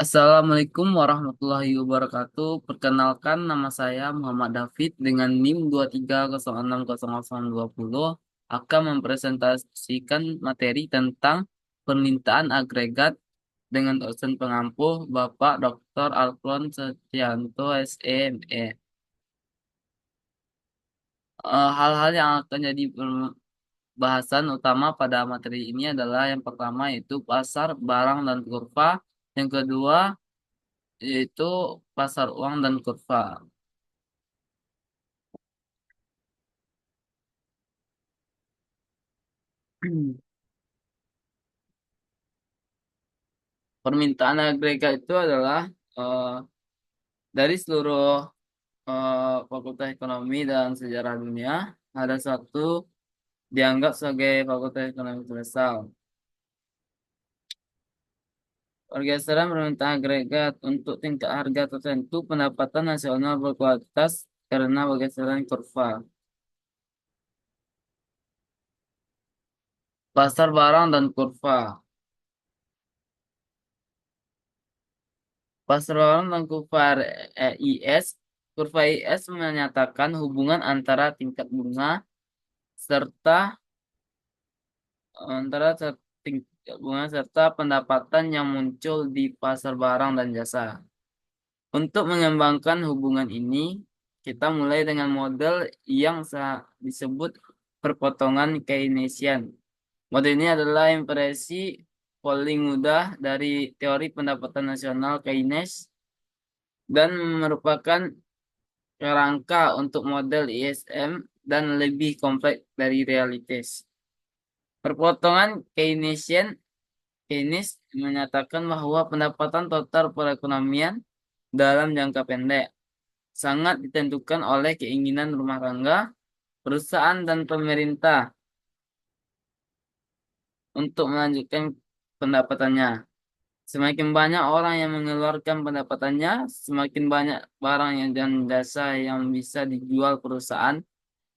Assalamualaikum warahmatullahi wabarakatuh. Perkenalkan, nama saya Muhammad David dengan NIM 23060020 akan mempresentasikan materi tentang permintaan agregat dengan dosen pengampu Bapak Dr. Alfon Setianto SME. Hal-hal yang akan jadi bahasan utama pada materi ini adalah yang pertama yaitu pasar barang dan kurva, yang kedua yaitu pasar uang dan kurva. Permintaan agregat itu adalah eh, dari seluruh fakultas ekonomi dan sejarah dunia, ada satu dianggap sebagai fakultas ekonomi universal. Pergeseran permintaan agregat untuk tingkat harga tertentu pendapatan nasional berkualitas karena pergeseran kurva. Pasar barang dan kurva. Pasar barang dan kurva IS. Kurva IS menyatakan hubungan antara tingkat bunga serta antara tingkat bunga serta pendapatan yang muncul di pasar barang dan jasa. Untuk mengembangkan hubungan ini, kita mulai dengan model yang disebut perpotongan Keynesian. Model ini adalah impresi paling mudah dari teori pendapatan nasional Keynes dan merupakan kerangka untuk model ISM dan lebih kompleks dari realitas. Perpotongan Keynes menyatakan bahwa pendapatan total perekonomian dalam jangka pendek sangat ditentukan oleh keinginan rumah tangga, perusahaan, dan pemerintah untuk melanjutkan pendapatannya. Semakin banyak orang yang mengeluarkan pendapatannya, semakin banyak barang yang dan jasa yang bisa dijual perusahaan.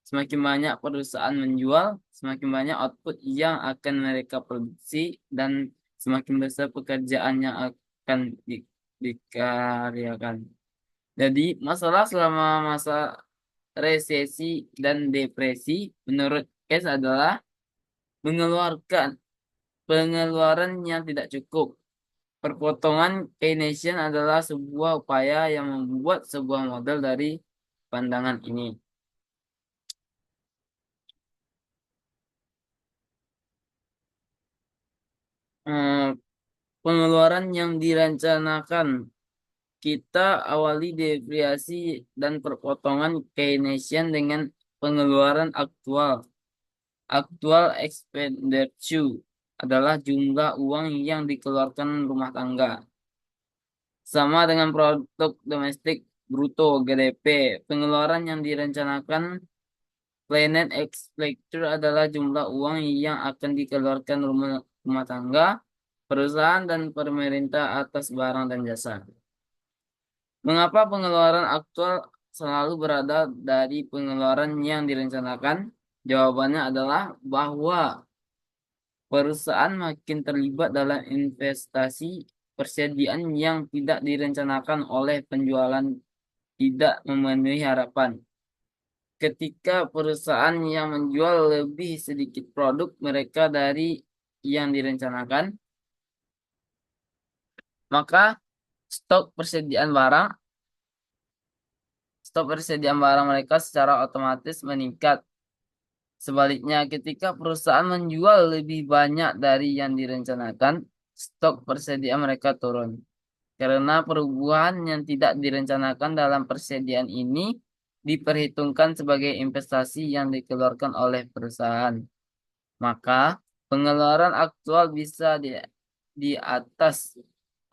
Semakin banyak perusahaan menjual, semakin banyak output yang akan mereka produksi, dan semakin besar pekerjaan yang akan dikaryakan. Jadi, masalah selama masa resesi dan depresi, menurut Case adalah mengeluarkan pengeluaran yang tidak cukup. Perpotongan Keynesian adalah sebuah upaya yang membuat sebuah model dari pandangan ini. Eh, Pengeluaran yang direncanakan. Kita awali deviasi dan perpotongan Keynesian dengan pengeluaran aktual. Actual expenditure adalah jumlah uang yang dikeluarkan rumah tangga. Sama dengan produk domestik bruto GDP. Pengeluaran yang direncanakan planned expenditure adalah jumlah uang yang akan dikeluarkan rumah tangga, perusahaan, dan pemerintah atas barang dan jasa. Mengapa pengeluaran aktual selalu berada dari pengeluaran yang direncanakan? Jawabannya adalah bahwa perusahaan makin terlibat dalam investasi persediaan yang tidak direncanakan oleh penjualan tidak memenuhi harapan. Ketika perusahaan yang menjual lebih sedikit produk mereka dari yang direncanakan, maka stok persediaan barang stok persediaan barang mereka secara otomatis meningkat. Sebaliknya, ketika perusahaan menjual lebih banyak dari yang direncanakan, stok persediaan mereka turun. Karena perubahan yang tidak direncanakan dalam persediaan ini diperhitungkan sebagai investasi yang dikeluarkan oleh perusahaan. Maka, pengeluaran aktual bisa di atas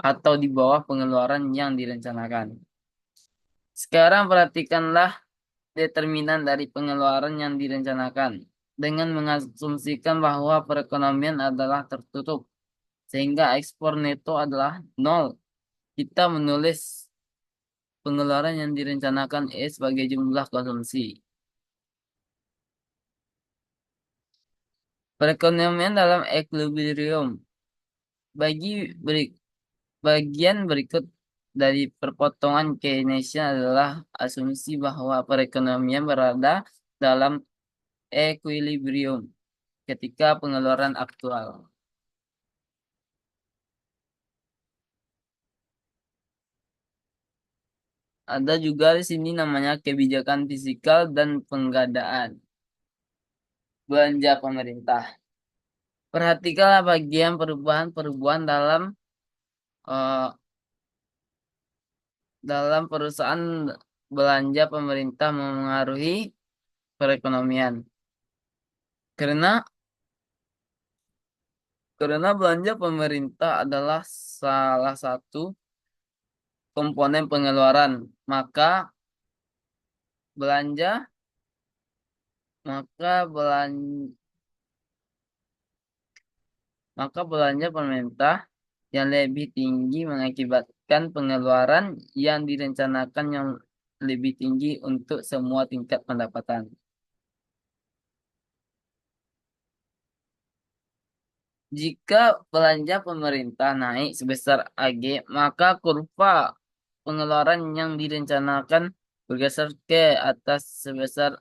atau di bawah pengeluaran yang direncanakan. Sekarang perhatikanlah determinan dari pengeluaran yang direncanakan dengan mengasumsikan bahwa perekonomian adalah tertutup sehingga ekspor neto adalah nol. Kita menulis pengeluaran yang direncanakan sebagai jumlah konsumsi. Perekonomian dalam equilibrium. Bagi Bagian berikut dari perpotongan Keynesian adalah asumsi bahwa perekonomian berada dalam equilibrium ketika pengeluaran aktual. Ada juga di sini namanya kebijakan fiskal dan penggadaan belanja pemerintah. Perhatikanlah bagian perubahan-perubahan eh, dalam perusahaan belanja pemerintah memengaruhi perekonomian. Karena karena belanja pemerintah adalah salah satu komponen pengeluaran, maka belanja maka belanja maka belanja pemerintah yang lebih tinggi mengakibatkan pengeluaran yang direncanakan yang lebih tinggi untuk semua tingkat pendapatan. Jika belanja pemerintah naik sebesar AG, maka kurva pengeluaran yang direncanakan bergeser ke atas sebesar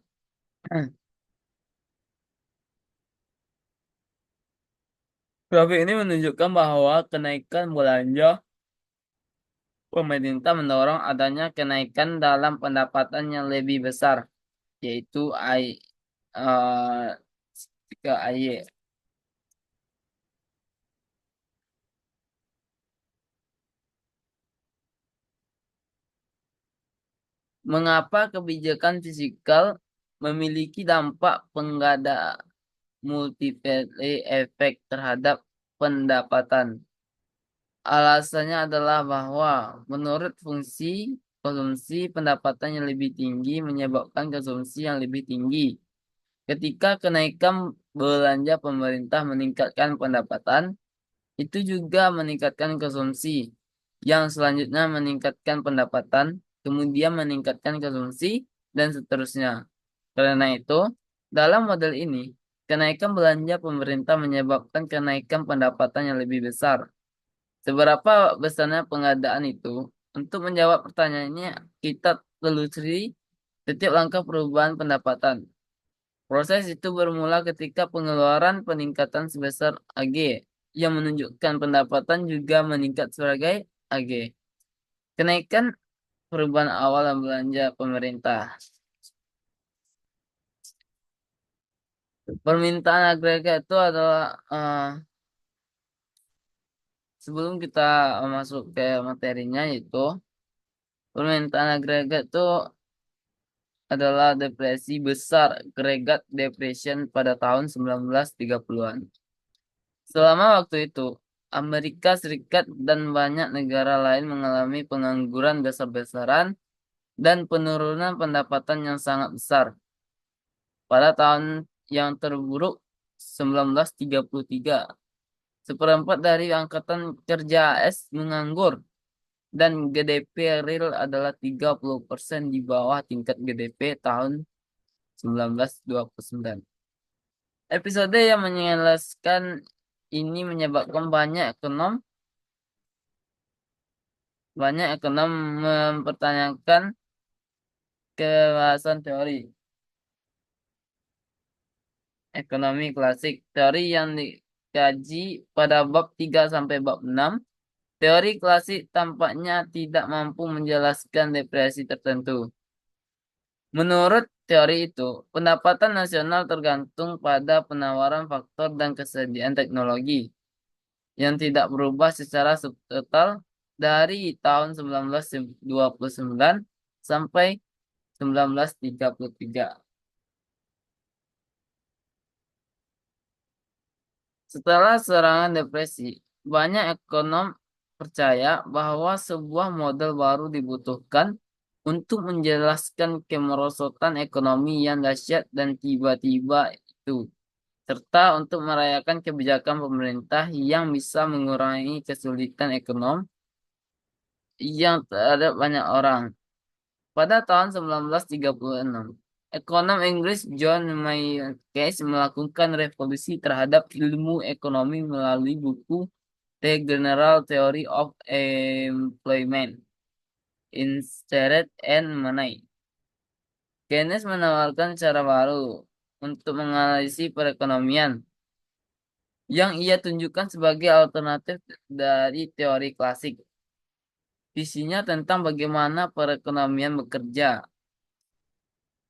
grafik ini menunjukkan bahwa kenaikan belanja pemerintah mendorong adanya kenaikan dalam pendapatan yang lebih besar, yaitu eh, ke AY. Mengapa kebijakan fiskal memiliki dampak penggada multiplier efek terhadap pendapatan? Alasannya adalah bahwa menurut fungsi konsumsi pendapatan yang lebih tinggi menyebabkan konsumsi yang lebih tinggi. Ketika kenaikan belanja pemerintah meningkatkan pendapatan, itu juga meningkatkan konsumsi, yang selanjutnya meningkatkan pendapatan, kemudian meningkatkan konsumsi, dan seterusnya. Karena itu, dalam model ini, kenaikan belanja pemerintah menyebabkan kenaikan pendapatan yang lebih besar. Seberapa besarnya pengadaan itu? Untuk menjawab pertanyaannya, kita telusuri setiap langkah perubahan pendapatan. Proses itu bermula ketika pengeluaran peningkatan sebesar AG, yang menunjukkan pendapatan juga meningkat sebagai AG. Kenaikan perubahan awal dan belanja pemerintah. Permintaan agregat itu adalah sebelum kita masuk ke materinya itu, permintaan agregat itu adalah depresi besar, Great Depression pada tahun 1930-an. Selama waktu itu, Amerika Serikat dan banyak negara lain mengalami pengangguran besar-besaran dan penurunan pendapatan yang sangat besar. Pada tahun yang terburuk 1933, seperempat dari angkatan kerja AS menganggur dan GDP real adalah 30% di bawah tingkat GDP tahun 1929. Episode yang menjelaskan ini menyebabkan banyak ekonom mempertanyakan kebebasan teori ekonomi klasik. Teori yang dikaji pada bab 3 sampai bab 6. Teori klasik tampaknya tidak mampu menjelaskan depresi tertentu. Menurut teori itu, pendapatan nasional tergantung pada penawaran faktor dan kesediaan teknologi yang tidak berubah secara total dari tahun 1929 sampai 1933. Setelah serangan depresi, banyak ekonom percaya bahwa sebuah model baru dibutuhkan untuk menjelaskan kemerosotan ekonomi yang dahsyat dan tiba-tiba itu, serta untuk merayakan kebijakan pemerintah yang bisa mengurangi kesulitan ekonomi yang terhadap banyak orang. Pada tahun 1936, ekonom Inggris John Maynard Keynes melakukan revolusi terhadap ilmu ekonomi melalui buku The General Theory of Employment, Interest and Money. Keynes menawarkan cara baru untuk menganalisis perekonomian yang ia tunjukkan sebagai alternatif dari teori klasik. Visinya tentang bagaimana perekonomian bekerja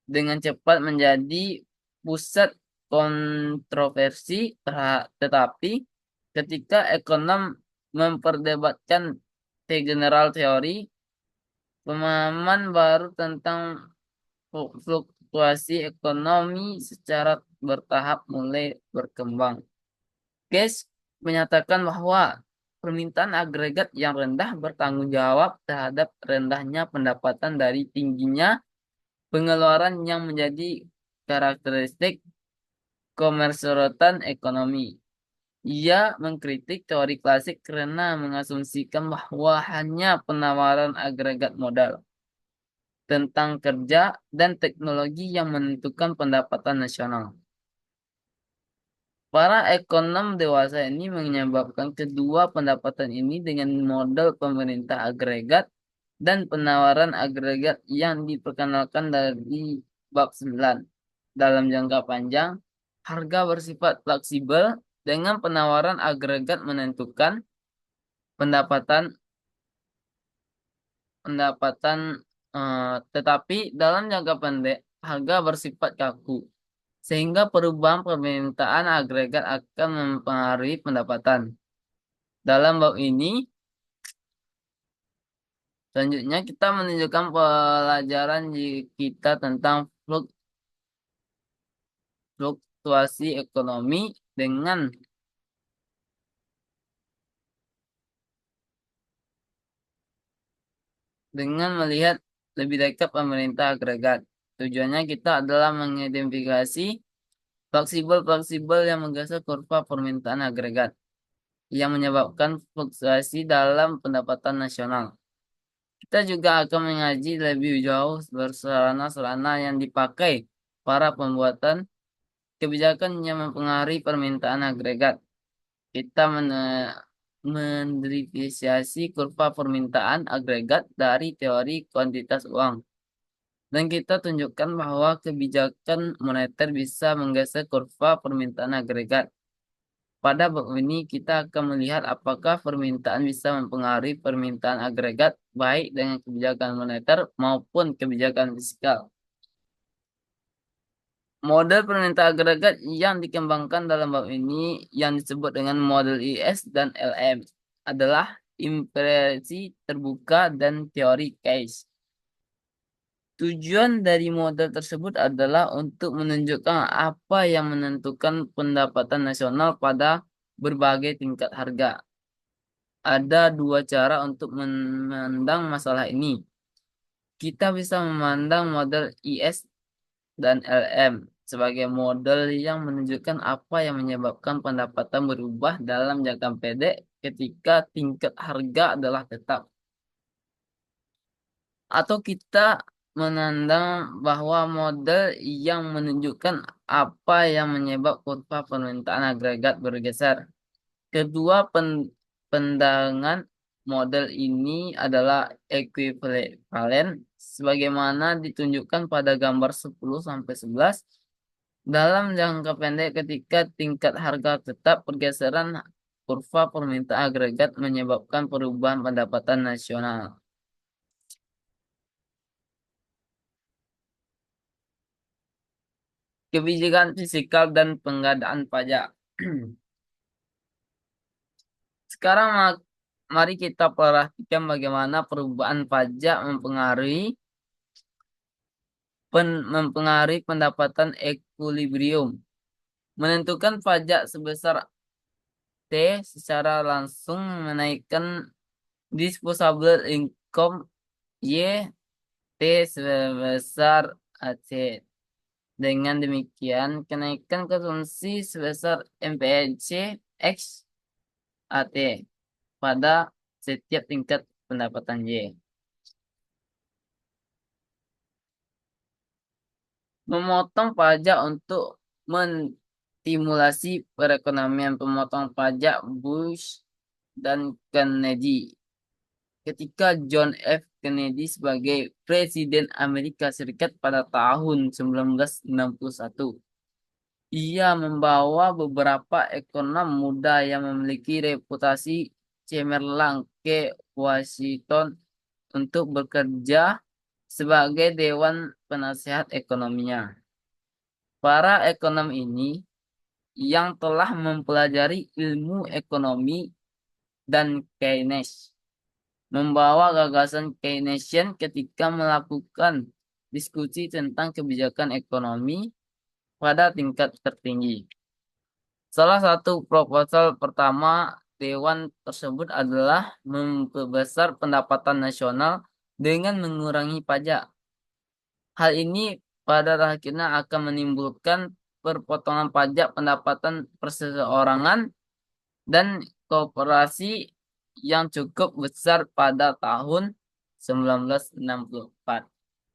dengan cepat menjadi pusat kontroversi, tetapi ketika ekonom memperdebatkan The General Theory, pemahaman baru tentang fluktuasi ekonomi secara bertahap mulai berkembang. Case menyatakan bahwa permintaan agregat yang rendah bertanggung jawab terhadap rendahnya pendapatan dari tingginya pengeluaran yang menjadi karakteristik kemerserataan ekonomi. Ia mengkritik teori klasik karena mengasumsikan bahwa hanya penawaran agregat modal tentang kerja dan teknologi yang menentukan pendapatan nasional. Para ekonom dewasa ini menyebabkan kedua pendapatan ini dengan model pemerintah agregat dan penawaran agregat yang diperkenalkan dari bab 9. Dalam jangka panjang, harga bersifat fleksibel dengan penawaran agregat menentukan pendapatan pendapatan tetapi dalam jangka pendek harga bersifat kaku sehingga perubahan permintaan agregat akan mempengaruhi pendapatan. Dalam bab ini, selanjutnya kita menunjukkan pelajaran kita tentang fluktuasi ekonomi dengan melihat lebih dekat pemerintah agregat. Tujuannya kita adalah mengidentifikasi fleksibel-fleksibel yang menggeser kurva permintaan agregat yang menyebabkan fluktuasi dalam pendapatan nasional. Kita juga akan mengaji lebih jauh sarana-sarana yang dipakai para pembuatan kebijakan yang mempengaruhi permintaan agregat. Kita menderivisasi kurva permintaan agregat dari teori kuantitas uang. Dan kita tunjukkan bahwa kebijakan moneter bisa menggeser kurva permintaan agregat. Pada bab ini kita akan melihat apakah permintaan bisa mempengaruhi permintaan agregat baik dengan kebijakan moneter maupun kebijakan fiskal. Model permintaan agregat yang dikembangkan dalam bab ini yang disebut dengan model IS dan LM adalah impresi terbuka dan teori case. Tujuan dari model tersebut adalah untuk menunjukkan apa yang menentukan pendapatan nasional pada berbagai tingkat harga. Ada dua cara untuk memandang masalah ini. Kita bisa memandang model IS dan LM sebagai model yang menunjukkan apa yang menyebabkan pendapatan berubah dalam jangka pendek ketika tingkat harga adalah tetap. Atau kita menandang bahwa model yang menunjukkan apa yang menyebabkan kurva permintaan agregat bergeser. Kedua pandangan model ini adalah ekuivalen sebagaimana ditunjukkan pada gambar 10-11. Dalam jangka pendek ketika tingkat harga tetap, pergeseran kurva permintaan agregat menyebabkan perubahan pendapatan nasional. Kebijakan fiskal dan pengadaan pajak. Sekarang mari kita perhatikan bagaimana perubahan pajak mempengaruhi pendapatan ekuilibrium. Menentukan pajak sebesar T secara langsung menaikkan disposable income Y T sebesar AC. Dengan demikian, kenaikan konsumsi sebesar MPC X AT pada setiap tingkat pendapatan Y. Memotong pajak untuk menstimulasi perekonomian. Pemotong pajak Bush dan Kennedy. Ketika John F. Kennedy sebagai Presiden Amerika Serikat pada tahun 1961. Ia membawa beberapa ekonom muda yang memiliki reputasi cemerlang ke Washington untuk bekerja sebagai Dewan Penasehat Ekonominya. Para ekonom ini yang telah mempelajari ilmu ekonomi dan Keynes membawa gagasan Keynesian ketika melakukan diskusi tentang kebijakan ekonomi pada tingkat tertinggi. Salah satu proposal pertama Dewan tersebut adalah memperbesar pendapatan nasional dengan mengurangi pajak. Hal ini pada akhirnya akan menimbulkan perpotongan pajak pendapatan perseorangan dan koperasi yang cukup besar pada tahun 1964.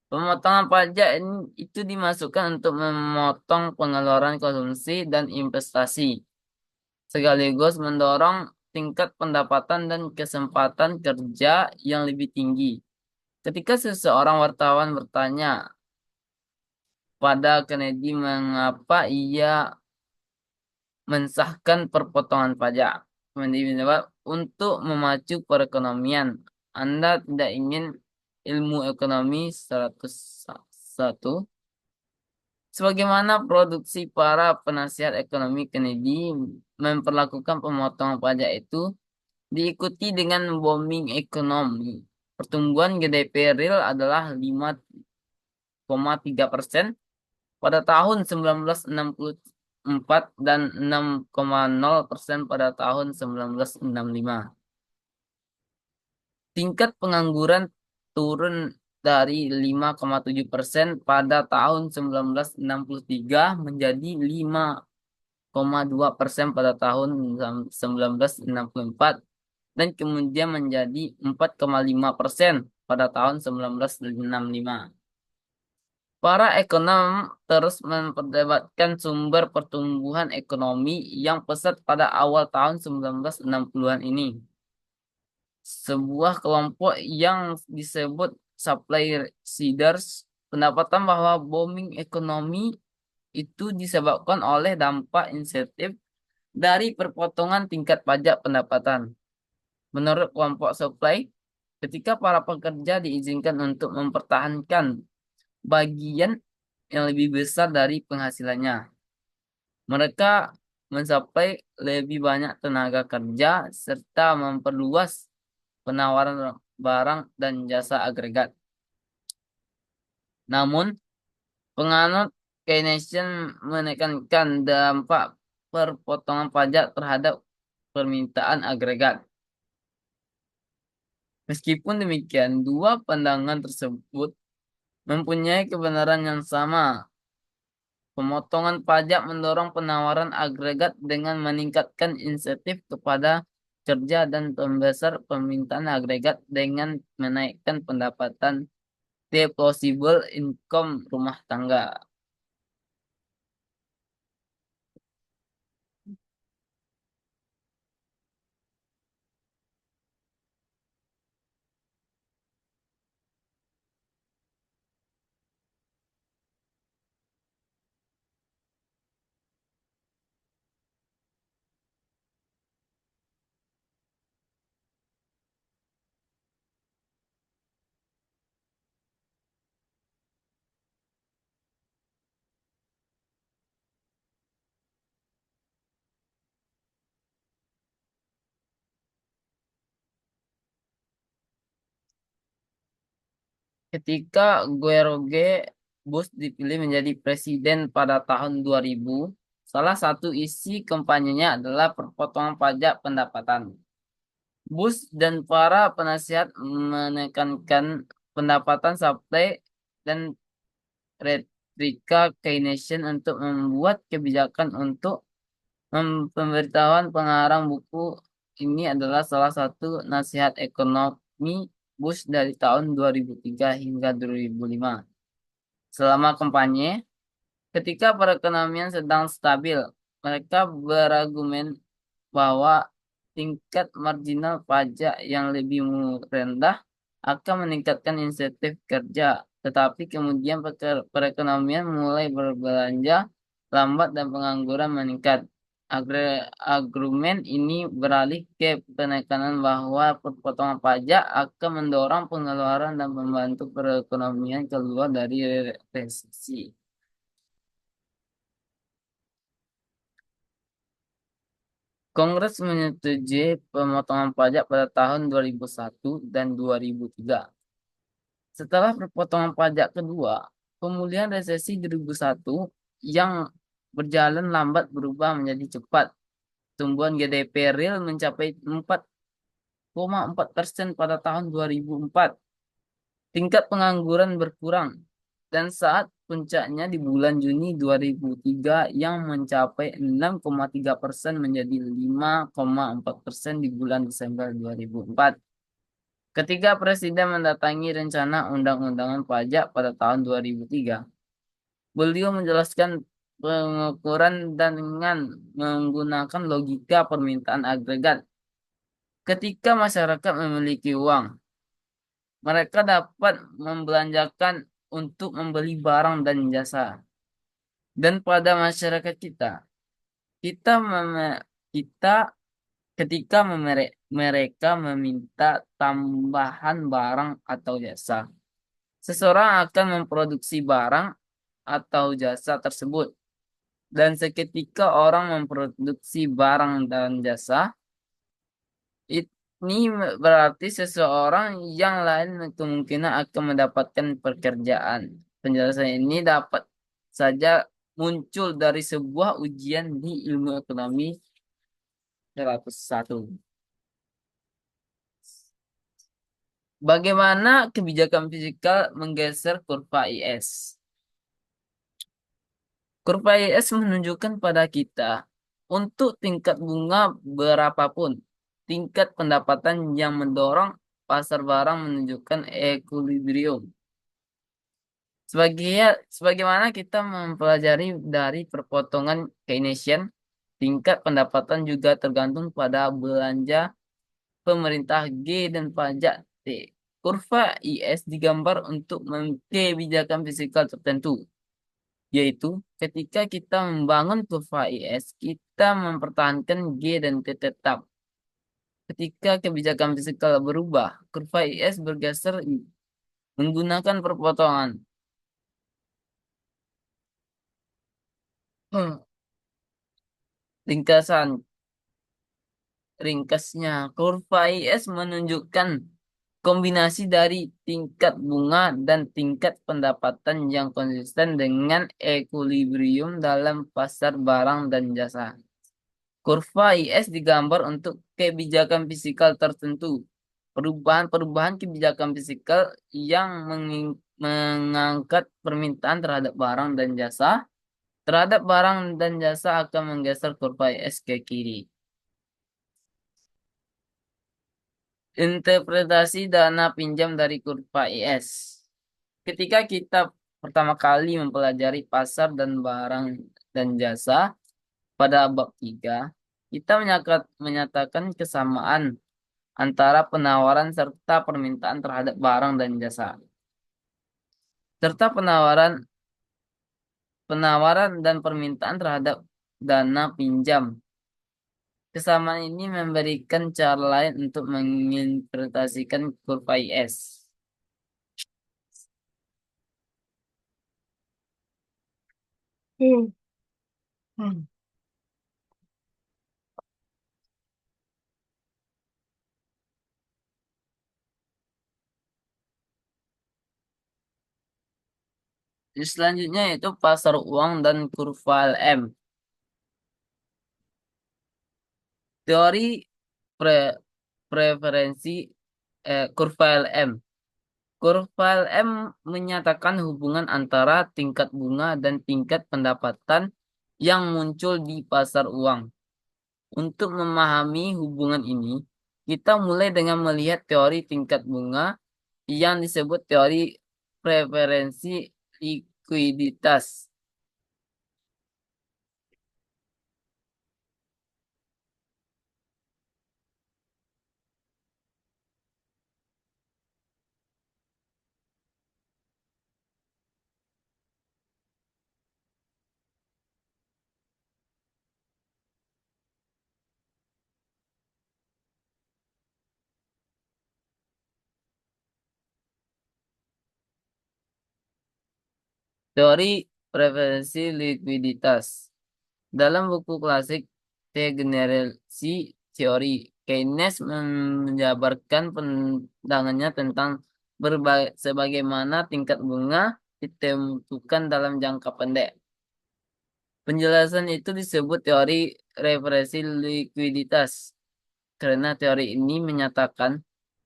Pemotongan pajak itu dimasukkan untuk memotong pengeluaran konsumsi dan investasi, sekaligus mendorong tingkat pendapatan dan kesempatan kerja yang lebih tinggi. Ketika seseorang wartawan bertanya pada Kennedy mengapa ia mensahkan perpotongan pajak, Kennedy menjawab, untuk memacu perekonomian. Anda tidak ingin ilmu ekonomi 101? Sebagaimana produksi para penasihat ekonomi Kennedy memperlakukan pemotongan pajak itu diikuti dengan booming ekonomi. Pertumbuhan GDP real adalah 5,3% pada tahun 1964 dan 6,0% pada tahun 1965. Tingkat pengangguran turun dari 5,7% pada tahun 1963 menjadi 5,2% pada tahun 1964 dan kemudian menjadi 4,5% pada tahun 1965. Para ekonom terus memperdebatkan sumber pertumbuhan ekonomi yang pesat pada awal tahun 1960-an ini. Sebuah kelompok yang disebut supply siders pendapatan bahwa booming ekonomi itu disebabkan oleh dampak insentif dari perpotongan tingkat pajak pendapatan. Menurut kelompok supply, ketika para pekerja diizinkan untuk mempertahankan bagian yang lebih besar dari penghasilannya, mereka mencapai lebih banyak tenaga kerja serta memperluas penawaran barang dan jasa agregat. Namun, penganut Keynesian menekankan dampak perpotongan pajak terhadap permintaan agregat. Meskipun demikian, dua pandangan tersebut mempunyai kebenaran yang sama. Pemotongan pajak mendorong penawaran agregat dengan meningkatkan insentif kepada kerja dan membesar permintaan agregat dengan menaikkan pendapatan disposable income rumah tangga. Ketika George Bush dipilih menjadi presiden pada tahun 2000, salah satu isi kampanyenya adalah perpotongan pajak pendapatan. Bush dan para penasihat menekankan pendapatan supply dan retrika Keynesian untuk membuat kebijakan untuk pemberitahuan pengarang buku ini adalah salah satu nasihat ekonomi Bush dari tahun 2003 hingga 2005. Selama kampanye, ketika perekonomian sedang stabil, mereka berargumen bahwa tingkat marginal pajak yang lebih rendah akan meningkatkan insentif kerja, tetapi kemudian perekonomian mulai berbelanja lambat dan pengangguran meningkat. Argumen ini beralih ke penekanan bahwa potongan pajak akan mendorong pengeluaran dan membantu perekonomian keluar dari resesi. Kongres menyetujui pemotongan pajak pada tahun 2001 dan 2003. Setelah pemotongan pajak kedua, pemulihan resesi 2001 yang berjalan lambat berubah menjadi cepat. Tumbuhan GDP real mencapai 4,4% pada tahun 2004. Tingkat pengangguran berkurang dan saat puncaknya di bulan Juni 2003 yang mencapai 6,3% menjadi 5,4% di bulan Desember 2004. Ketika Presiden mendatangi rencana undang-undangan pajak pada tahun 2003, beliau menjelaskan pengukuran dengan menggunakan logika permintaan agregat. Ketika masyarakat memiliki uang, mereka dapat membelanjakan untuk membeli barang dan jasa. Dan pada masyarakat kita, kita meme- kita ketika mereka meminta tambahan barang atau jasa, seseorang akan memproduksi barang atau jasa tersebut. Dan seketika orang memproduksi barang dan jasa, ini berarti seseorang yang lain kemungkinan akan mendapatkan pekerjaan. Penjelasan ini dapat saja muncul dari sebuah ujian di ilmu ekonomi 101. Bagaimana kebijakan fiskal menggeser kurva IS? Kurva IS menunjukkan pada kita untuk tingkat bunga berapapun, tingkat pendapatan yang mendorong pasar barang menunjukkan equilibrium. Sebagaimana kita mempelajari dari perpotongan Keynesian, tingkat pendapatan juga tergantung pada belanja pemerintah G dan pajak T. Kurva IS digambar untuk kebijakan fiskal tertentu, yaitu ketika kita membangun kurva IS, kita mempertahankan G dan T tetap. Ketika kebijakan fiskal berubah, kurva IS bergeser menggunakan perpotongan. Ringkasan Ringkasnya, kurva IS menunjukkan kombinasi dari tingkat bunga dan tingkat pendapatan yang konsisten dengan ekuilibrium dalam pasar barang dan jasa. Kurva IS digambar untuk kebijakan fiskal tertentu. Perubahan-perubahan kebijakan fiskal yang mengangkat permintaan terhadap barang dan jasa akan menggeser kurva IS ke kiri. Interpretasi dana pinjam dari kurva IS. Ketika kita pertama kali mempelajari pasar dan barang dan jasa pada bab 3, kita menyatakan kesamaan antara penawaran serta permintaan terhadap barang dan jasa, serta penawaran dan permintaan terhadap dana pinjam. Kesamaan ini memberikan cara lain untuk menginterpretasikan kurva IS. Hmm. Hmm. Selanjutnya yaitu pasar uang dan kurva LM. Teori pre preferensi kurva LM. Kurva LM menyatakan hubungan antara tingkat bunga dan tingkat pendapatan yang muncul di pasar uang. Untuk memahami hubungan ini, kita mulai dengan melihat teori tingkat bunga yang disebut teori preferensi likuiditas. Teori preferensi likuiditas. Dalam buku klasik The Generasi Teori, Keynes menjabarkan pandangannya tentang sebagaimana tingkat bunga ditentukan dalam jangka pendek. Penjelasan itu disebut teori referensi likuiditas, karena teori ini menyatakan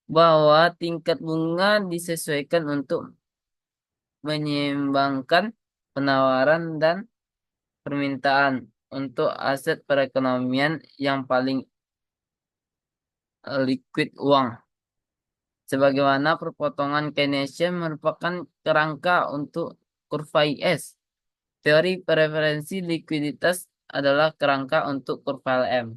bahwa tingkat bunga disesuaikan untuk menyeimbangkan penawaran dan permintaan untuk aset perekonomian yang paling liquid uang. Sebagaimana perpotongan Keynesian merupakan kerangka untuk kurva IS. Teori preferensi likuiditas adalah kerangka untuk kurva LM.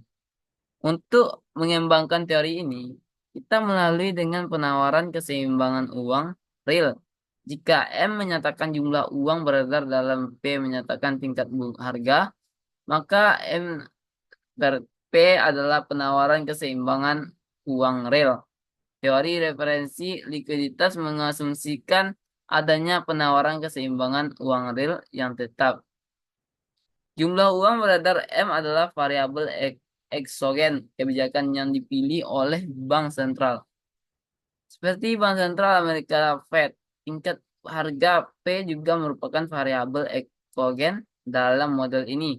Untuk mengembangkan teori ini, kita melalui dengan penawaran keseimbangan uang real. Jika M menyatakan jumlah uang beredar dalam P menyatakan tingkat harga, maka M per P adalah penawaran keseimbangan uang real. Teori referensi likuiditas mengasumsikan adanya penawaran keseimbangan uang real yang tetap. Jumlah uang beredar M adalah variabel eksogen kebijakan yang dipilih oleh bank sentral. Seperti Bank Sentral Amerika Fed, tingkat harga P juga merupakan variabel eksogen dalam model ini.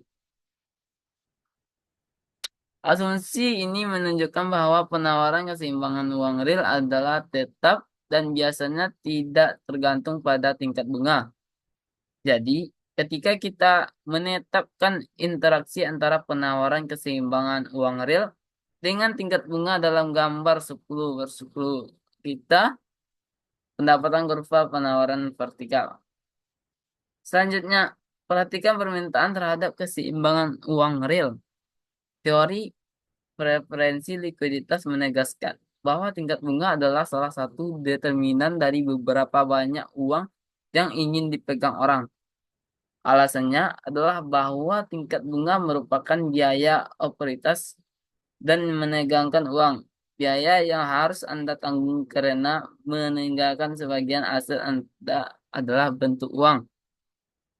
Asumsi ini menunjukkan bahwa penawaran keseimbangan uang real adalah tetap dan biasanya tidak tergantung pada tingkat bunga. Jadi, ketika kita menetapkan interaksi antara penawaran keseimbangan uang real dengan tingkat bunga dalam gambar 10/10, kita pendapatan kurva penawaran vertikal. Selanjutnya, perhatikan permintaan terhadap keseimbangan uang real. Teori preferensi likuiditas menegaskan bahwa tingkat bunga adalah salah satu determinan dari beberapa banyak uang yang ingin dipegang orang. Alasannya adalah bahwa tingkat bunga merupakan biaya otoritas dan menegangkan uang. Biaya yang harus Anda tanggung karena meninggalkan sebagian aset Anda adalah bentuk uang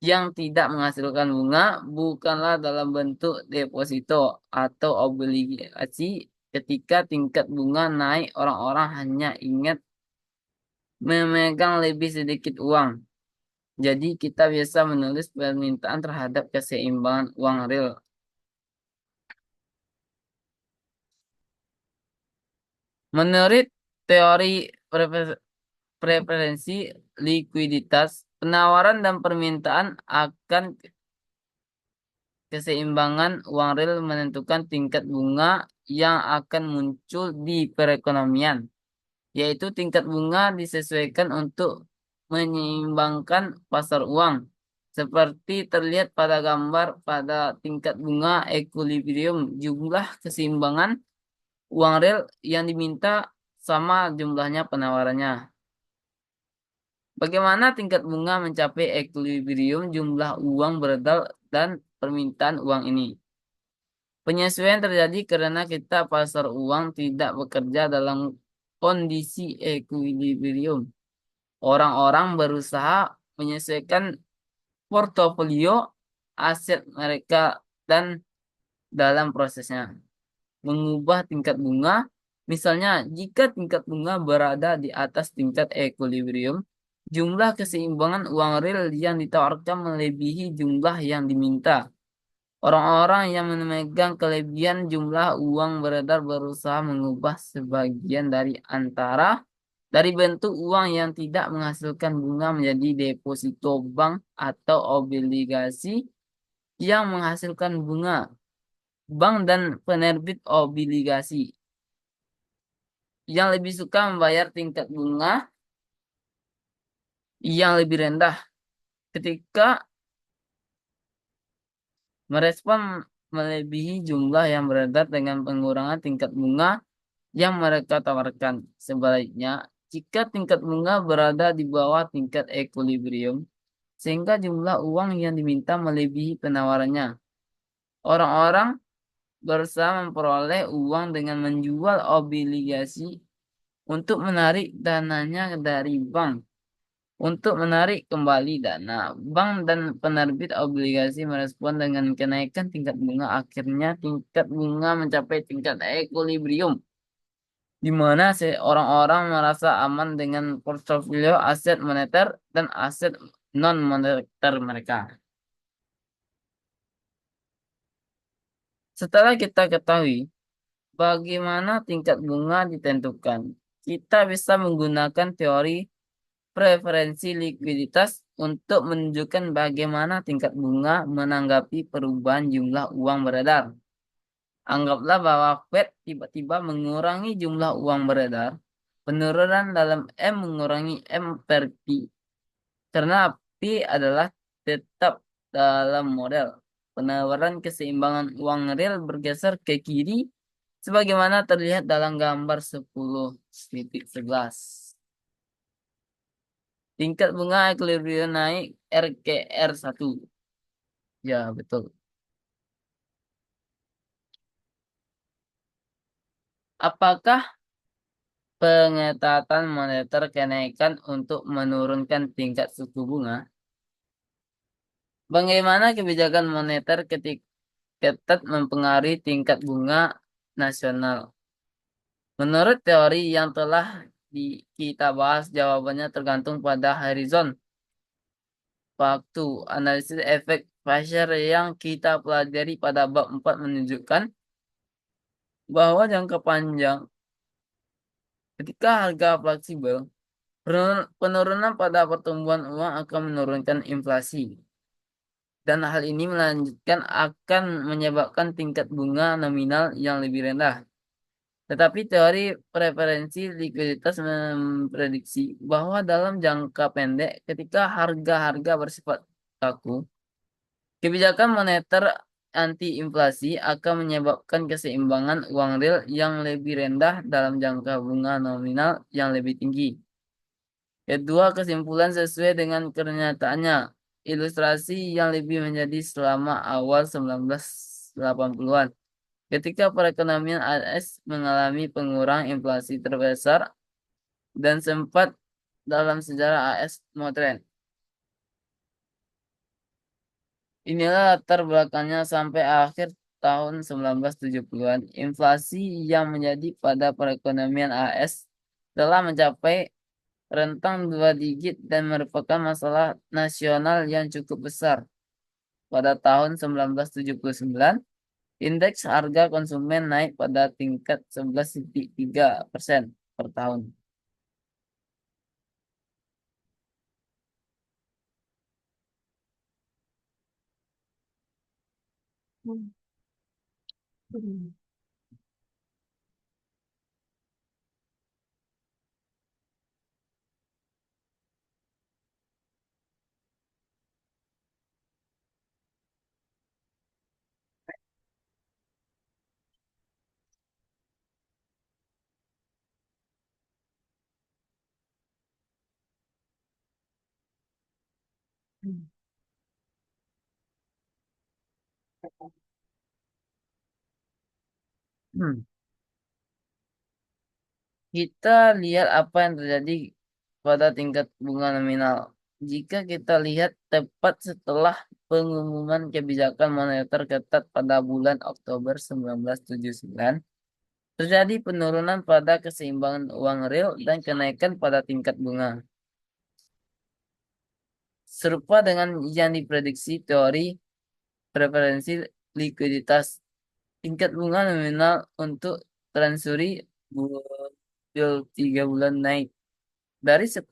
yang tidak menghasilkan bunga, bukanlah dalam bentuk deposito atau obligasi. Ketika tingkat bunga naik, orang-orang hanya ingat memegang lebih sedikit uang. Jadi kita bisa menulis permintaan terhadap keseimbangan uang real. Menurut teori preferensi likuiditas, penawaran dan permintaan akan keseimbangan uang real menentukan tingkat bunga yang akan muncul di perekonomian, yaitu tingkat bunga disesuaikan untuk menyeimbangkan pasar uang. Seperti terlihat pada gambar pada tingkat bunga equilibrium, jumlah keseimbangan uang real yang diminta sama jumlahnya penawarannya. Bagaimana tingkat bunga mencapai equilibrium jumlah uang beredar dan permintaan uang ini? Penyesuaian terjadi karena kita pasar uang tidak bekerja dalam kondisi equilibrium. Orang-orang berusaha menyesuaikan portofolio aset mereka dan dalam prosesnya mengubah tingkat bunga. Misalnya, jika tingkat bunga berada di atas tingkat equilibrium, jumlah keseimbangan uang real yang ditawarkan melebihi jumlah yang diminta. Orang-orang yang memegang kelebihan jumlah uang beredar berusaha mengubah sebagian dari bentuk uang yang tidak menghasilkan bunga menjadi deposito bank atau obligasi yang menghasilkan bunga. Bank dan penerbit obligasi yang lebih suka membayar tingkat bunga yang lebih rendah ketika merespon melebihi jumlah yang beredar dengan pengurangan tingkat bunga yang mereka tawarkan. Sebaliknya, jika tingkat bunga berada di bawah tingkat equilibrium, sehingga jumlah uang yang diminta melebihi penawarannya, orang-orang berusaha memperoleh uang dengan menjual obligasi untuk menarik dananya dari bank. Untuk menarik kembali dana, bank dan penerbit obligasi merespon dengan kenaikan tingkat bunga. Akhirnya tingkat bunga mencapai tingkat equilibrium, di mana orang-orang merasa aman dengan portofolio aset moneter dan aset non moneter mereka. Setelah kita ketahui bagaimana tingkat bunga ditentukan, kita bisa menggunakan teori preferensi likuiditas untuk menunjukkan bagaimana tingkat bunga menanggapi perubahan jumlah uang beredar. Anggaplah bahwa Fed tiba-tiba mengurangi jumlah uang beredar. Penurunan dalam M mengurangi M per P, karena P adalah tetap dalam model. Penawaran keseimbangan uang real bergeser ke kiri sebagaimana terlihat dalam gambar 10.11. Tingkat bunga equilibrium naik R ke R1. Ya, betul. Apakah pengetatan moneter kenaikan untuk menurunkan tingkat suku bunga? Bagaimana kebijakan moneter ketika ketat mempengaruhi tingkat bunga nasional? Menurut teori yang telah kita bahas, jawabannya tergantung pada horizon waktu. Analisis efek Fisher yang kita pelajari pada bab 4 menunjukkan bahwa jangka panjang, ketika harga fleksibel, penurunan pada pertumbuhan uang akan menurunkan inflasi. Dan hal ini melanjutkan akan menyebabkan tingkat bunga nominal yang lebih rendah. Tetapi teori preferensi likuiditas memprediksi bahwa dalam jangka pendek, ketika harga-harga bersifat kaku, kebijakan moneter anti-inflasi akan menyebabkan keseimbangan uang real yang lebih rendah dalam jangka bunga nominal yang lebih tinggi. Kedua kesimpulan sesuai dengan kenyataannya. Ilustrasi yang lebih menjadi selama awal 1980-an. Ketika perekonomian AS mengalami pengurangan inflasi terbesar dan sempat dalam sejarah AS modern. Inilah latar belakangnya sampai akhir tahun 1970-an. Inflasi yang menjadi pada perekonomian AS telah mencapai rentang 2 digit dan merupakan masalah nasional yang cukup besar. Pada tahun 1979, indeks harga konsumen naik pada tingkat 11,3% per tahun. Hmm. Kita lihat apa yang terjadi pada tingkat bunga nominal. Jika kita lihat tepat setelah pengumuman kebijakan moneter ketat pada bulan Oktober 1979, terjadi penurunan pada keseimbangan uang real dan kenaikan pada tingkat bunga. Serupa dengan yang diprediksi teori preferensi likuiditas, tingkat bunga nominal untuk Treasury Bill 3 bulan naik dari 10%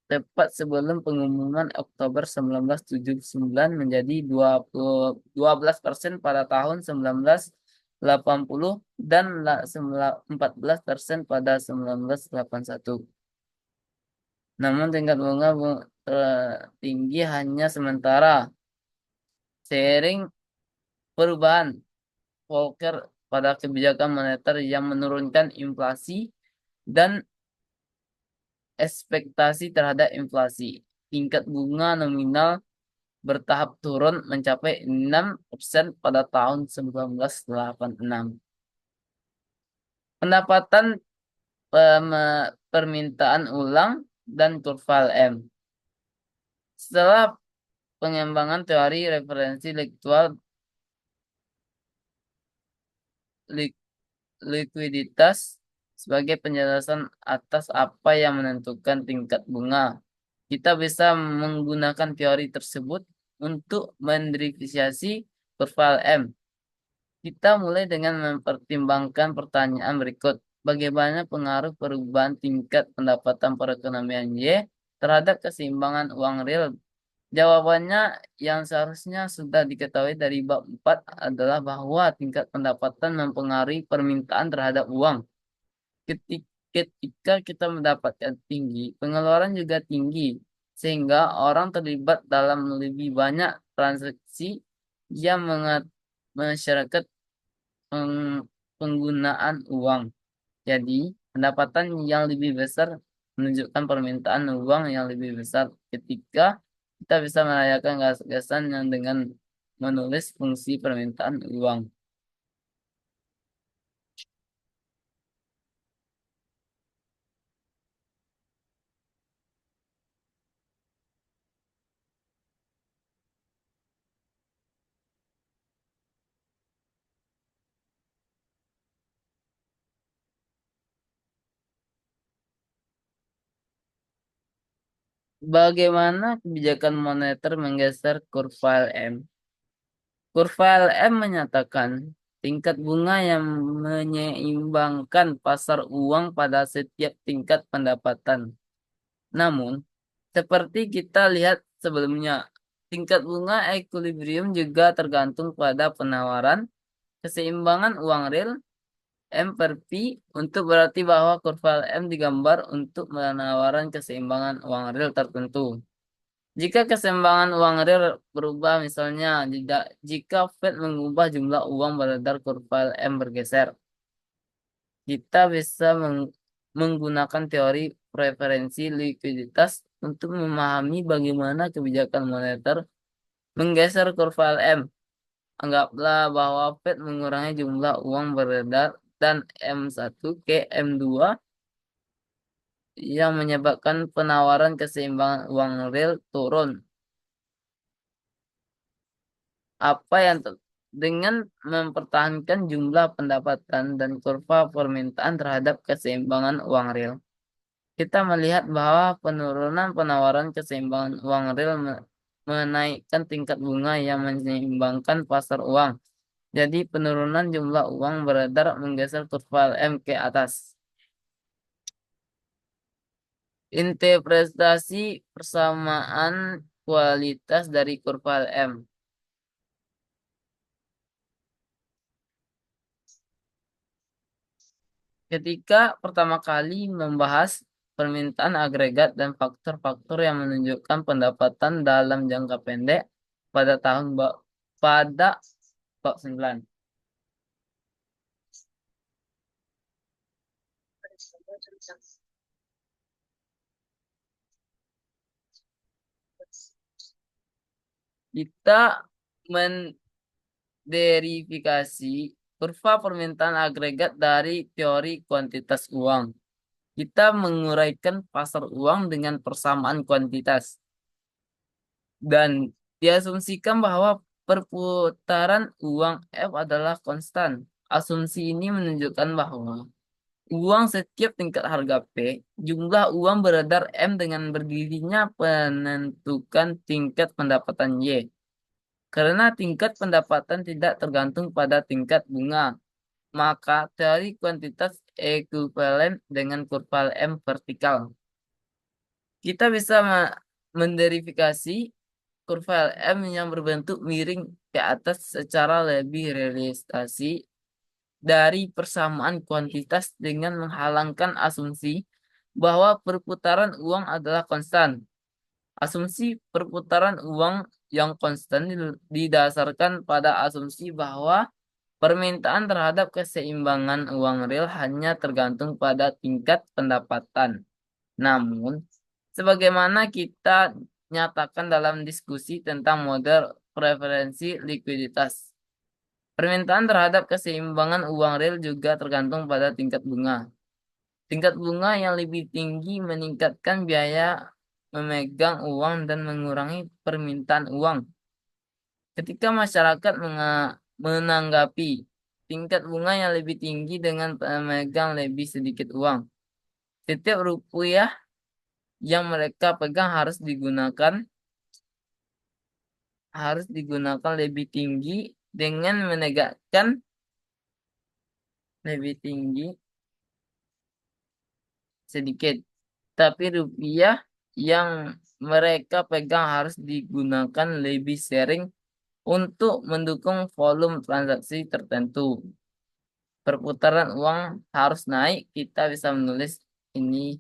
tepat sebelum pengumuman Oktober 1979 menjadi 12% pada tahun 1980 dan 14% pada 1981. Namun tingkat bunga tertinggi hanya sementara. Seiring perubahan Volcker pada kebijakan moneter yang menurunkan inflasi dan ekspektasi terhadap inflasi, tingkat bunga nominal bertahap turun mencapai 6% pada tahun 1986. Pendapatan permintaan ulang dan kurva LM. Setelah pengembangan teori referensi lik- likuiditas sebagai penjelasan atas apa yang menentukan tingkat bunga, kita bisa menggunakan teori tersebut untuk mendefinisiasi kurva LM. Kita mulai dengan mempertimbangkan pertanyaan berikut. Bagaimana pengaruh perubahan tingkat pendapatan perekonomian Y terhadap keseimbangan uang real? Jawabannya yang seharusnya sudah diketahui dari bab 4 adalah bahwa tingkat pendapatan mempengaruhi permintaan terhadap uang. Ketika kita mendapatkan tinggi, pengeluaran juga tinggi, sehingga orang terlibat dalam lebih banyak transaksi yang masyarakat penggunaan uang. Jadi, pendapatan yang lebih besar menunjukkan permintaan uang yang lebih besar ketika kita bisa merayakan gagasan yang dengan menulis fungsi permintaan uang. Bagaimana kebijakan moneter menggeser kurva LM? Kurva LM menyatakan tingkat bunga yang menyeimbangkan pasar uang pada setiap tingkat pendapatan. Namun, seperti kita lihat sebelumnya, tingkat bunga equilibrium juga tergantung pada penawaran keseimbangan uang real M per P, untuk berarti bahwa kurva M digambar untuk penawaran keseimbangan uang real tertentu. Jika keseimbangan uang real berubah, misalnya jika Fed mengubah jumlah uang beredar, kurva M bergeser. Kita bisa menggunakan teori preferensi likuiditas untuk memahami bagaimana kebijakan moneter menggeser kurva LM. Anggaplah bahwa Fed mengurangi jumlah uang beredar dan M1 ke M2 yang menyebabkan penawaran keseimbangan uang real turun. Apa yang dengan mempertahankan jumlah pendapatan dan kurva permintaan terhadap keseimbangan uang real. Kita melihat bahwa penurunan penawaran keseimbangan uang real menaikkan tingkat bunga yang menyeimbangkan pasar uang. Jadi penurunan jumlah uang beredar menggeser kurva LM ke atas. Interpretasi persamaan kualitas dari kurva LM. Ketika pertama kali membahas permintaan agregat dan faktor-faktor yang menunjukkan pendapatan dalam jangka pendek pada pada bab 9. Kita menderifikasi kurva permintaan agregat dari teori kuantitas uang. Kita menguraikan pasar uang dengan persamaan kuantitas. Dan diasumsikan bahwa perputaran uang F adalah konstan. Asumsi ini menunjukkan bahwa uang setiap tingkat harga P, jumlah uang beredar M dengan berdirinya penentukan tingkat pendapatan Y. Karena tingkat pendapatan tidak tergantung pada tingkat bunga, maka teori kuantitas ekuivalen dengan kurva M vertikal. Kita bisa menderifikasi kurva LM yang berbentuk miring ke atas secara lebih realisasi dari persamaan kuantitas dengan menghalangkan asumsi bahwa perputaran uang adalah konstan. Asumsi perputaran uang yang konstan didasarkan pada asumsi bahwa permintaan terhadap keseimbangan uang real hanya tergantung pada tingkat pendapatan. Namun, sebagaimana kita nyatakan dalam diskusi tentang model preferensi likuiditas, permintaan terhadap keseimbangan uang real juga tergantung pada tingkat bunga. Tingkat bunga yang lebih tinggi meningkatkan biaya memegang uang dan mengurangi permintaan uang. Ketika masyarakat menanggapi tingkat bunga yang lebih tinggi dengan pemegang lebih sedikit uang, setiap rupiah yang mereka pegang harus digunakan lebih tinggi dengan menegakkan lebih tinggi sedikit. Tapi rupiah yang mereka pegang harus digunakan lebih sering untuk mendukung volume transaksi tertentu. Perputaran uang harus naik. Kita bisa menulis ini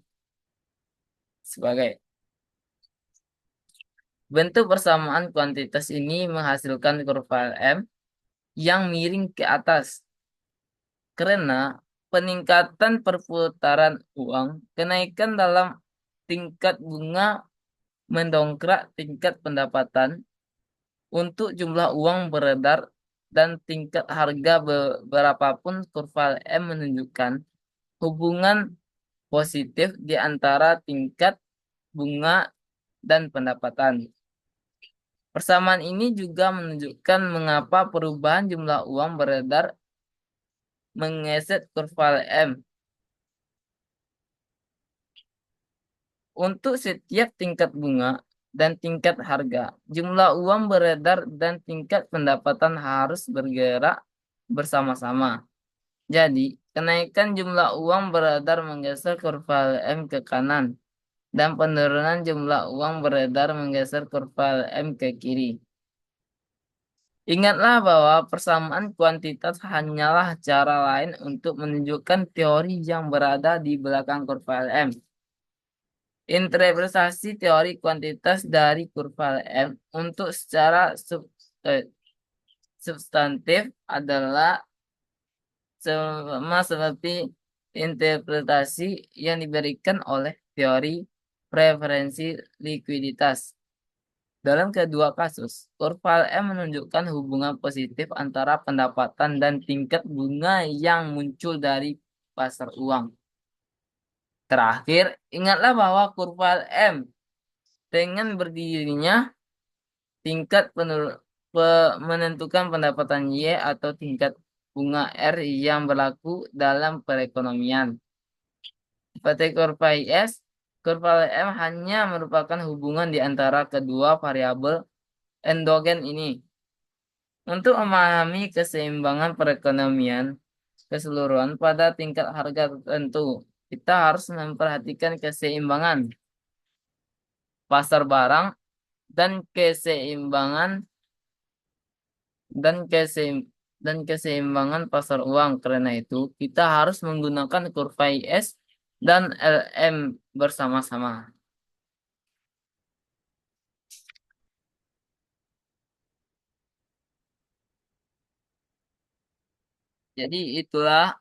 sebagai bentuk persamaan kuantitas ini menghasilkan kurva M yang miring ke atas. Karena peningkatan perputaran uang, kenaikan dalam tingkat bunga mendongkrak tingkat pendapatan untuk jumlah uang beredar dan tingkat harga berapapun kurva M menunjukkan hubungan positif di antara tingkat bunga dan pendapatan. Persamaan ini juga menunjukkan mengapa perubahan jumlah uang beredar mengeset kurva M. Untuk setiap tingkat bunga dan tingkat harga, jumlah uang beredar dan tingkat pendapatan harus bergerak bersama-sama. Jadi, kenaikan jumlah uang beredar menggeser kurva M ke kanan dan penurunan jumlah uang beredar menggeser kurva M ke kiri. Ingatlah bahwa persamaan kuantitas hanyalah cara lain untuk menunjukkan teori yang berada di belakang kurva M. Interpretasi teori kuantitas dari kurva M untuk secara substantif adalah sama seperti interpretasi yang diberikan oleh teori preferensi likuiditas. Dalam kedua kasus, kurva M menunjukkan hubungan positif antara pendapatan dan tingkat bunga yang muncul dari pasar uang. Terakhir, ingatlah bahwa kurva M dengan berdirinya tingkat menentukan pendapatan Y atau tingkat bunga R yang berlaku dalam perekonomian. Seperti kurva IS, kurva M hanya merupakan hubungan di antara kedua variabel endogen ini. Untuk memahami keseimbangan perekonomian keseluruhan pada tingkat harga tertentu, kita harus memperhatikan keseimbangan pasar barang dan keseimbangan dan keseim dan keseimbangan pasar uang. Karena itu, kita harus menggunakan kurva IS dan LM bersama-sama. Jadi itulah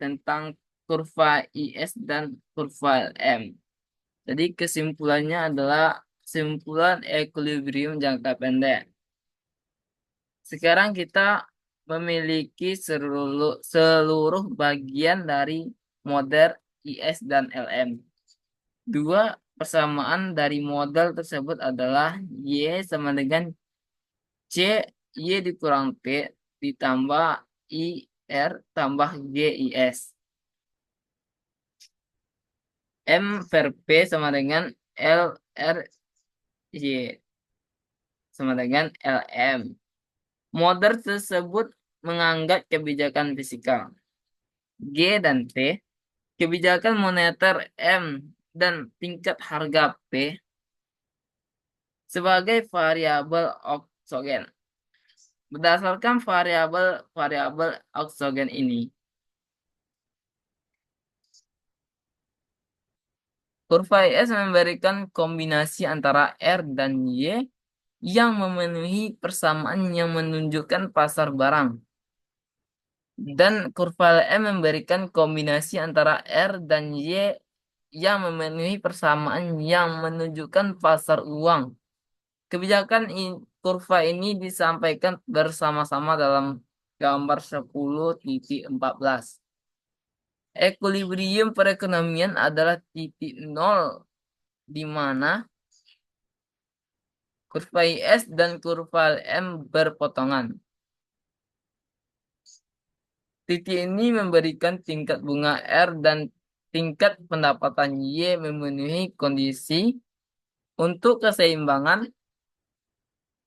tentang kurva IS dan kurva LM. Jadi kesimpulannya adalah kesimpulan equilibrium jangka pendek. Sekarang kita memiliki seluruh bagian dari model IS dan LM. Dua persamaan dari model tersebut adalah Y sama dengan C, Y dikurang P ditambah IR tambah GIS. M per P sama dengan LRY sama dengan LM. Model tersebut menganggap kebijakan fiskal G dan T, kebijakan moneter M, dan tingkat harga P sebagai variabel oksogen. Berdasarkan variabel oksogen ini, kurva IS memberikan kombinasi antara R dan Y yang memenuhi persamaan yang menunjukkan pasar barang. Dan kurva M memberikan kombinasi antara R dan Y yang memenuhi persamaan yang menunjukkan pasar uang. Kebijakan kurva ini disampaikan bersama-sama dalam gambar 10.14. Equilibrium perekonomian adalah titik nol di mana kurva IS dan kurva LM berpotongan. Titik ini memberikan tingkat bunga R dan tingkat pendapatan Y memenuhi kondisi untuk keseimbangan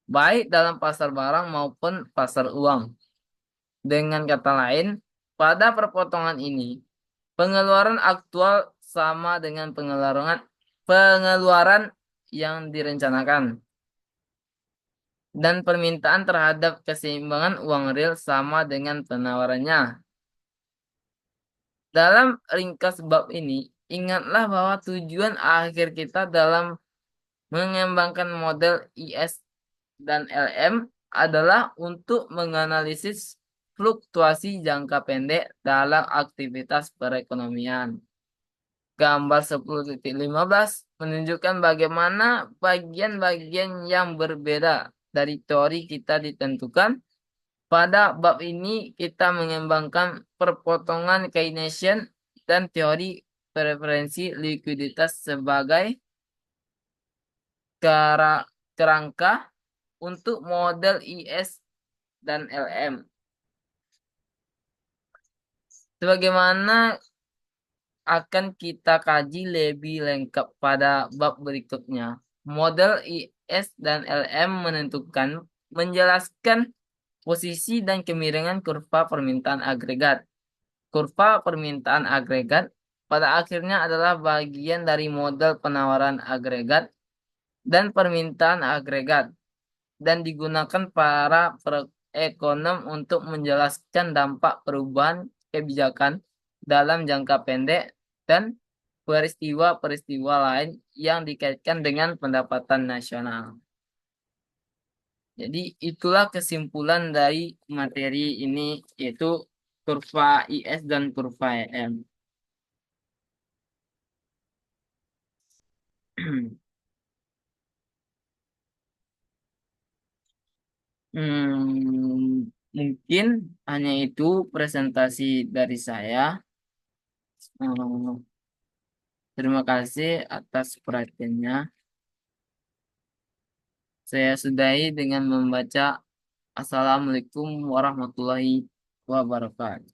baik dalam pasar barang maupun pasar uang. Dengan kata lain, pada perpotongan ini, pengeluaran aktual sama dengan pengeluaran yang direncanakan. Dan permintaan terhadap keseimbangan uang real sama dengan penawarannya. Dalam ringkas bab ini, ingatlah bahwa tujuan akhir kita dalam mengembangkan model IS dan LM adalah untuk menganalisis fluktuasi jangka pendek dalam aktivitas perekonomian. Gambar 10.15 menunjukkan bagaimana bagian-bagian yang berbeda dari teori kita ditentukan. Pada bab ini kita mengembangkan perpotongan Keynesian dan teori preferensi likuiditas sebagai kerangka untuk model IS dan LM. Sebagaimana akan kita kaji lebih lengkap pada bab berikutnya. Model IS dan LM menjelaskan posisi dan kemiringan kurva permintaan agregat. Kurva permintaan agregat pada akhirnya adalah bagian dari model penawaran agregat dan permintaan agregat dan digunakan para ekonom untuk menjelaskan dampak perubahan kebijakan dalam jangka pendek dan peristiwa-peristiwa lain yang dikaitkan dengan pendapatan nasional. Jadi itulah kesimpulan dari materi ini, yaitu kurva IS dan kurva EM. Mungkin hanya itu presentasi dari saya. Hmm, Terima kasih atas perhatiannya. Saya sudahi dengan membaca Assalamualaikum warahmatullahi wabarakatuh.